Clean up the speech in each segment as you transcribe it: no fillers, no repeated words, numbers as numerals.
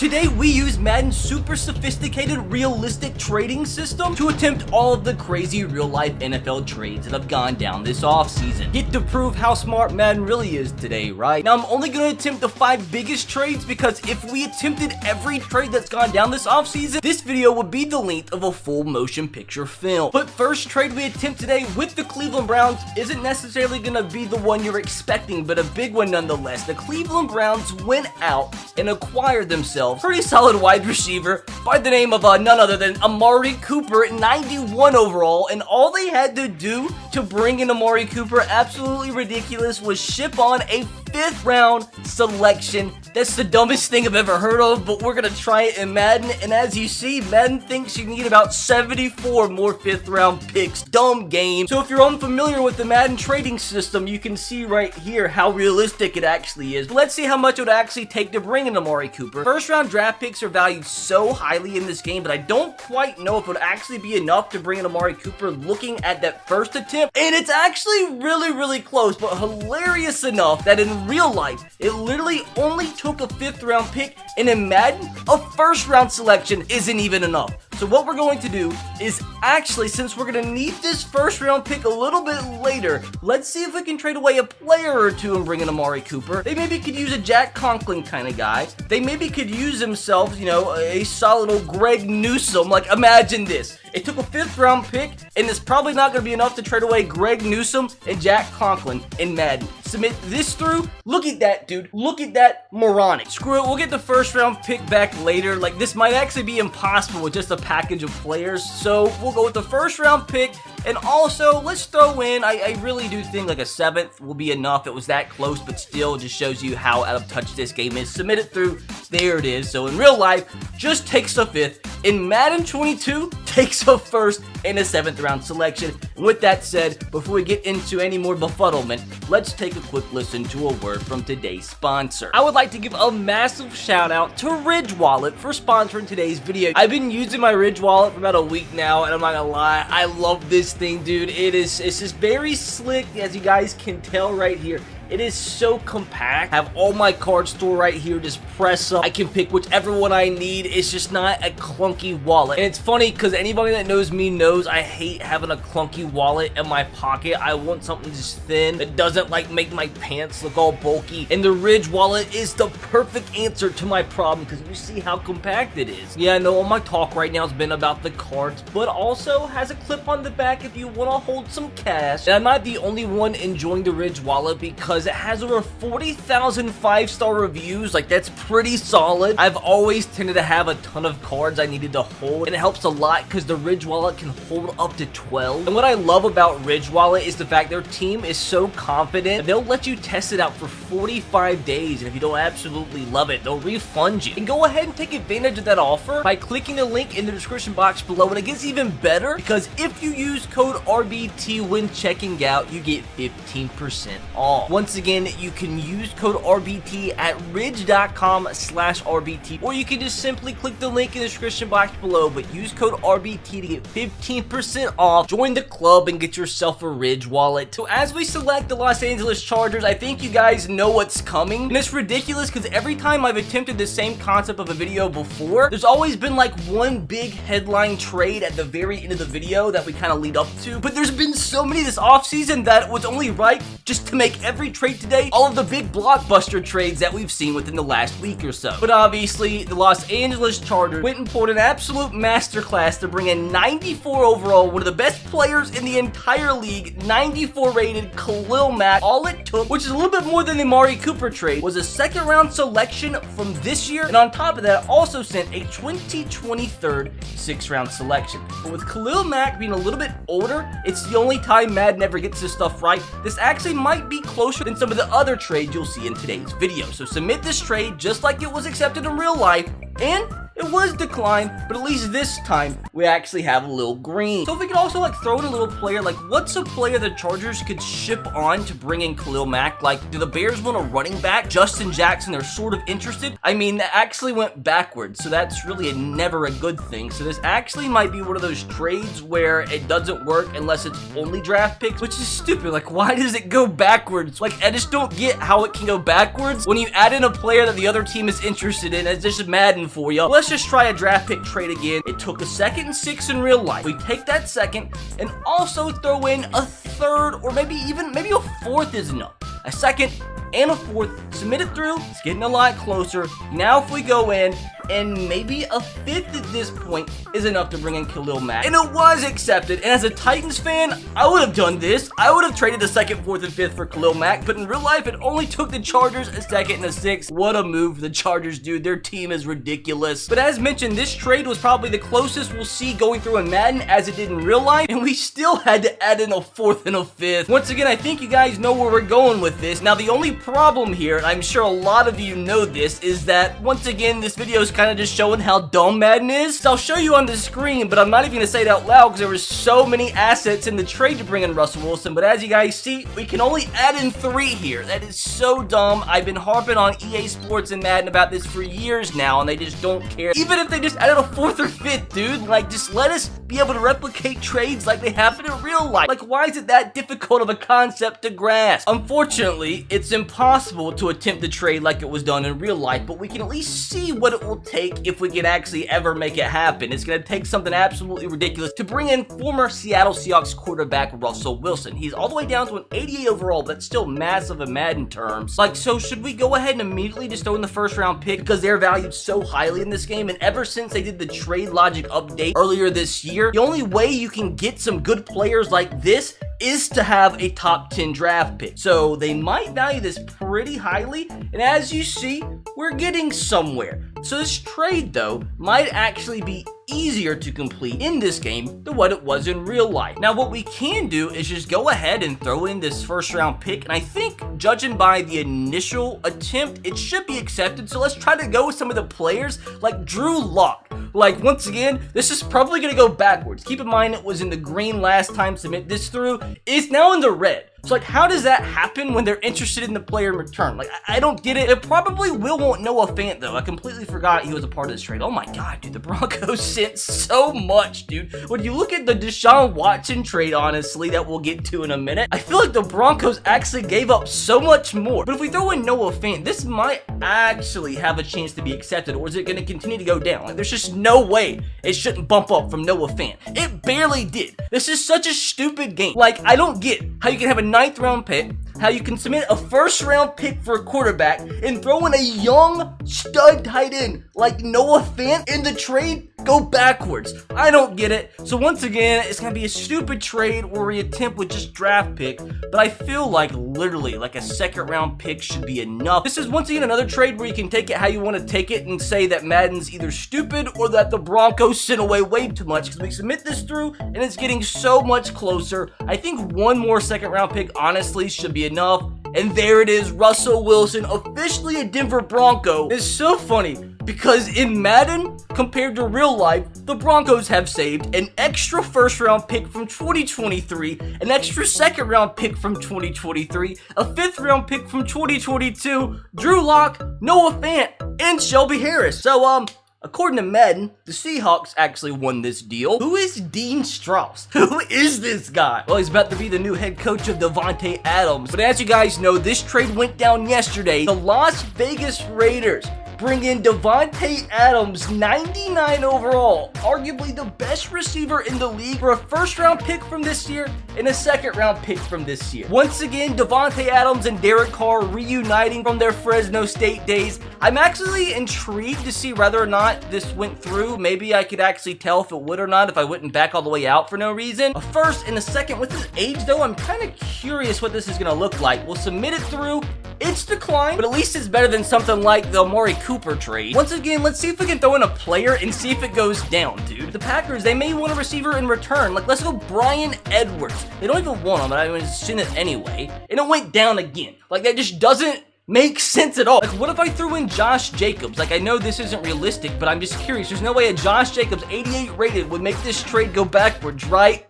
Today we use Madden's super sophisticated realistic trading system to attempt all of the crazy real-life NFL trades that have gone down this offseason. Get to prove how smart Madden really is today, right? Now I'm only going to attempt the 5 biggest trades because if we attempted every trade that's gone down this offseason, this video would be the length of a full motion picture film. But first trade we attempt today with the Cleveland Browns isn't necessarily going to be the one you're expecting, but a big one nonetheless. The Cleveland Browns went out and acquired themselves pretty solid wide receiver by the name of none other than Amari Cooper, 91 overall, and all they had to do to bring in Amari Cooper, absolutely ridiculous, was ship on a 5th round selection. That's the dumbest thing I've ever heard of, but we're gonna try it in Madden, and as you see, Madden thinks you need about 74 more 5th round picks. Dumb game. So if you're unfamiliar with the Madden trading system, you can see right here how realistic it actually is. But let's see how much it would actually take to bring in Amari Cooper. First round draft picks are valued so highly in this game, but I don't quite know if it would actually be enough to bring in Amari Cooper looking at that first attempt, and it's actually really close, but hilarious enough that in real life, it literally only took a 5th round pick, and in Madden, a 1st round selection isn't even enough. So what we're going to do is actually, since we're going to need this 1st round pick a little bit later, let's see if we can trade away a player or two and bring in Amari Cooper. They maybe could use a Jack Conklin kind of guy. They maybe could use themselves, you know, a solid old Greg Newsome. Like, imagine this. It took a 5th round pick, and it's probably not going to be enough to trade away Greg Newsome and Jack Conklin in Madden. Submit this through. Look at that, dude. Look at that moronic. Screw it. We'll get the 1st round pick back later. Like, this might actually be impossible with just a package of players. So we'll go with the 1st round pick. And also, let's throw in, I really do think like a 7th will be enough. It was that close, but still just shows you how out of touch this game is. Submit it through. There it is. So in real life, just takes a 5th. In Madden 22, takes a 1st and a 7th round selection. And with that said, before we get into any more befuddlement, let's take a quick listen to a word from today's sponsor. I would like to give a massive shout out to Ridge Wallet for sponsoring today's video. I've been using my Ridge Wallet for about a week now, and I'm not gonna lie, I love this thing, dude. It's just very slick, as you guys can tell right here. It is so compact. I have all my cards stored right here. Just press up. I can pick whichever one I need. It's just not a clunky wallet. And it's funny because anybody that knows me knows I hate having a clunky wallet in my pocket. I want something just thin that doesn't like make my pants look all bulky. And the Ridge wallet is the perfect answer to my problem because you see how compact it is. Yeah, I know all my talk right now has been about the cards, but also has a clip on the back if you want to hold some cash. And I'm not the only one enjoying the Ridge wallet because it has over 40,000 5-star reviews. Like, that's pretty solid. I've always tended to have a ton of cards I needed to hold, and it helps a lot because the Ridge wallet can hold up to 12. And what I love about Ridge wallet is the fact their team is so confident they'll let you test it out for 45 days, and if you don't absolutely love it, they'll refund you. And go ahead and take advantage of that offer by clicking the link in the description box below. And it gets even better because if you use code RBT when checking out, you get 15% off. Once again, you can use code RBT at ridge.com/RBT, or you can just simply click the link in the description box below, but use code RBT to get 15% off. Join the club and get yourself a Ridge wallet. So as we select the Los Angeles Chargers, I think you guys know what's coming, and it's ridiculous because every time I've attempted the same concept of a video before, there's always been like one big headline trade at the very end of the video that we kind of lead up to, but there's been so many this offseason that it was only right just to make every trade today all of the big blockbuster trades that we've seen within the last week or so. But obviously, the Los Angeles Chargers went and pulled an absolute masterclass to bring in 94 overall, one of the best players in the entire league, 94 rated Khalil Mack. All it took, which is a little bit more than the Amari Cooper trade, was a 2nd round selection from this year, and on top of that, also sent a 2023 6th round selection. But with Khalil Mack being a little bit older, it's the only time Madden ever gets this stuff right. This actually might be closer than some of the other trades you'll see in today's video. So submit this trade just like it was accepted in real life, and it was declined, but at least this time we actually have a little green. So if we could also like throw in a little player, like what's a player the Chargers could ship on to bring in Khalil Mack? Like, do the Bears want a running back? Justin Jackson, they're sort of interested. I mean, that actually went backwards, so that's really never a good thing. So this actually might be one of those trades where it doesn't work unless it's only draft picks, which is stupid. Like, why does it go backwards? Like, I just don't get how it can go backwards when you add in a player that the other team is interested in. It's just Madden for you. Let's just try a draft pick trade again. It took a 2nd and 6 in real life. We take that 2nd and also throw in a 3rd, or maybe a 4th is enough. A 2nd and a 4th, submit it through. It's getting a lot closer. Now if we go in, and maybe a 5th at this point is enough to bring in Khalil Mack. And it was accepted. And as a Titans fan, I would have done this. I would have traded the 2nd, 4th, and 5th for Khalil Mack. But in real life, it only took the Chargers a 2nd and a 6th. What a move for the Chargers, dude. Their team is ridiculous. But as mentioned, this trade was probably the closest we'll see going through in Madden as it did in real life. And we still had to add in a 4th and a 5th. Once again, I think you guys know where we're going with this. Now, the only problem here, and I'm sure a lot of you know this, is that once again, this video is kind of just showing how dumb Madden is. So I'll show you on the screen, but I'm not even going to say it out loud because there were so many assets in the trade to bring in Russell Wilson. But as you guys see, we can only add in 3 here. That is so dumb. I've been harping on EA Sports and Madden about this for years now, and they just don't care. Even if they just added a 4th or 5th, dude, like, just let us be able to replicate trades like they happen in real life. Like, why is it that difficult of a concept to grasp? Unfortunately, it's impossible to attempt the trade like it was done in real life, but we can at least see what it will take if we can actually ever make it happen. It's going to take something absolutely ridiculous to bring in former Seattle Seahawks quarterback Russell Wilson. He's all the way down to an 88 overall, but that's still massive in Madden terms. Like, so should we go ahead and immediately just throw in the 1st round pick because they're valued so highly in this game? And ever since they did the trade logic update earlier this year, the only way you can get some good players like this is to have a top 10 draft pick. So they might value this pretty highly, and as you see, we're getting somewhere. So this trade, though, might actually be easier to complete in this game than what it was in real life. Now, what we can do is just go ahead and throw in this 1st round pick, and I think, judging by the initial attempt, it should be accepted. So let's try to go with some of the players like Drew Lock. Like, once again, this is probably going to go backwards. Keep in mind, it was in the green last time submit this through. It's now in the red. So, like, how does that happen when they're interested in the player in return? Like, I don't get it. It probably will want Noah Fant, though. I completely forgot he was a part of this trade. Oh, my God, dude. The Broncos sent so much, dude. When you look at the Deshaun Watson trade, honestly, that we'll get to in a minute, I feel like the Broncos actually gave up so much more. But if we throw in Noah Fant, this might actually have a chance to be accepted, or is it going to continue to go down? Like, there's just no way it shouldn't bump up from Noah Fant. It barely did. This is such a stupid game. Like, I don't get how you can have a 9th round pick, how you can submit a 1st round pick for a quarterback and throw in a young stud tight end like Noah Fant in the trade, go backwards. I don't get it. So once again, it's going to be a stupid trade where we attempt with just draft pick, but I feel like literally like a 2nd round pick should be enough. This is once again another trade where you can take it how you want to take it and say that Madden's either stupid or that the Broncos sent away way too much, because we submit this through and it's getting so much closer. I think one more 2nd round pick honestly should be enough. And there it is, Russell Wilson, officially a Denver Bronco. It's so funny because in Madden, compared to real life, the Broncos have saved an extra 1st round pick from 2023, an extra 2nd round pick from 2023, a 5th round pick from 2022, Drew Lock, Noah Fant, and Shelby Harris. So, according to Madden, the Seahawks actually won this deal. Who is Dean Strauss? Who is this guy? Well, he's about to be the new head coach of Davante Adams. But as you guys know, this trade went down yesterday. The Las Vegas Raiders bring in Davante Adams, 99 overall, arguably the best receiver in the league, for a 1st round pick from this year and a 2nd round pick from this year. Once again, Davante Adams and Derek Carr reuniting from their Fresno State days. I'm actually intrigued to see whether or not this went through. Maybe I could actually tell if it would or not if I went back all the way out for no reason. A 1st and a 2nd. With his age, though, I'm kind of curious what this is going to look like. We'll submit it through. It's declined, but at least it's better than something like the Amari Cooper trade. Once again, let's see if we can throw in a player and see if it goes down, dude. The Packers, they may want a receiver in return. Like, let's go Bryan Edwards. They don't even want him, but I was seeing it anyway. And it went down again. Like, that just doesn't make sense at all. Like, what if I threw in Josh Jacobs? Like, I know this isn't realistic, but I'm just curious. There's no way a Josh Jacobs 88 rated would make this trade go backwards, right?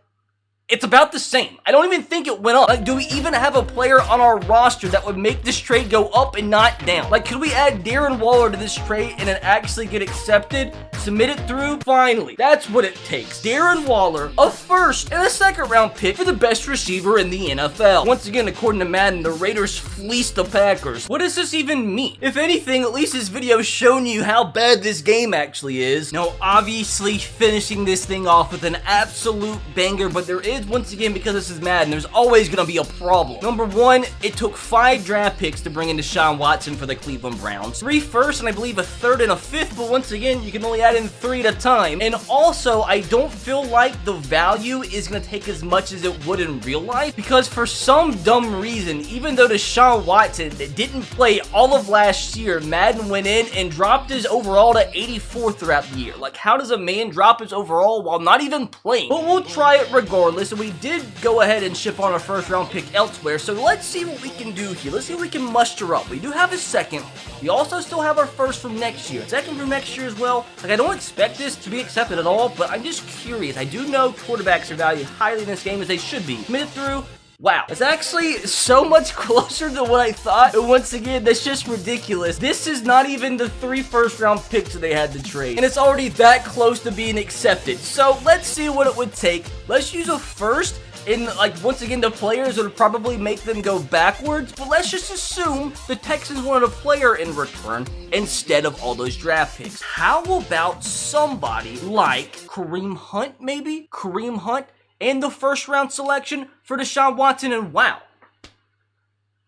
It's about the same. I don't even think it went up. Like, do we even have a player on our roster that would make this trade go up and not down? Like, could we add Darren Waller to this trade and it actually get accepted? Submit it through? Finally. That's what it takes. Darren Waller, a first and a second round pick for the best receiver in the NFL. Once again, according to Madden, the Raiders fleeced the Packers. What does this even mean? If anything, at least this video's showing you how bad this game actually is. Now, obviously, finishing this thing off with an absolute banger, but there is, once again, because this is Madden, there's always going to be a problem. Number one, it took 5 draft picks to bring in Deshaun Watson for the Cleveland Browns. 3 firsts and I believe a 3rd and a 5th, but once again, you can only add in 3 at a time. And also, I don't feel like the value is going to take as much as it would in real life, because for some dumb reason, even though Deshaun Watson didn't play all of last year, Madden went in and dropped his overall to 84 throughout the year. Like, how does a man drop his overall while not even playing? But we'll try it regardless, and we did go ahead and ship on our 1st round pick elsewhere, so let's see what we can do here. Let's see what we can muster up. We do have a 2nd. We also still have our 1st from next year. 2nd from next year as well. Like, I don't expect this to be accepted at all, but I'm just curious. I do know quarterbacks are valued highly in this game, as they should be. Submit it through. Wow, it's actually so much closer than what I thought. And once again, that's just ridiculous. This is not even the 3 first-round picks that they had to trade, and it's already that close to being accepted. So let's see what it would take. Let's use a 1st. And, like, once again, the players would probably make them go backwards, but let's just assume the Texans wanted a player in return instead of all those draft picks. How about somebody like Kareem Hunt, maybe? Kareem Hunt and the 1st round selection for Deshaun Watson, and wow.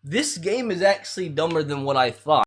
This game is actually dumber than what I thought.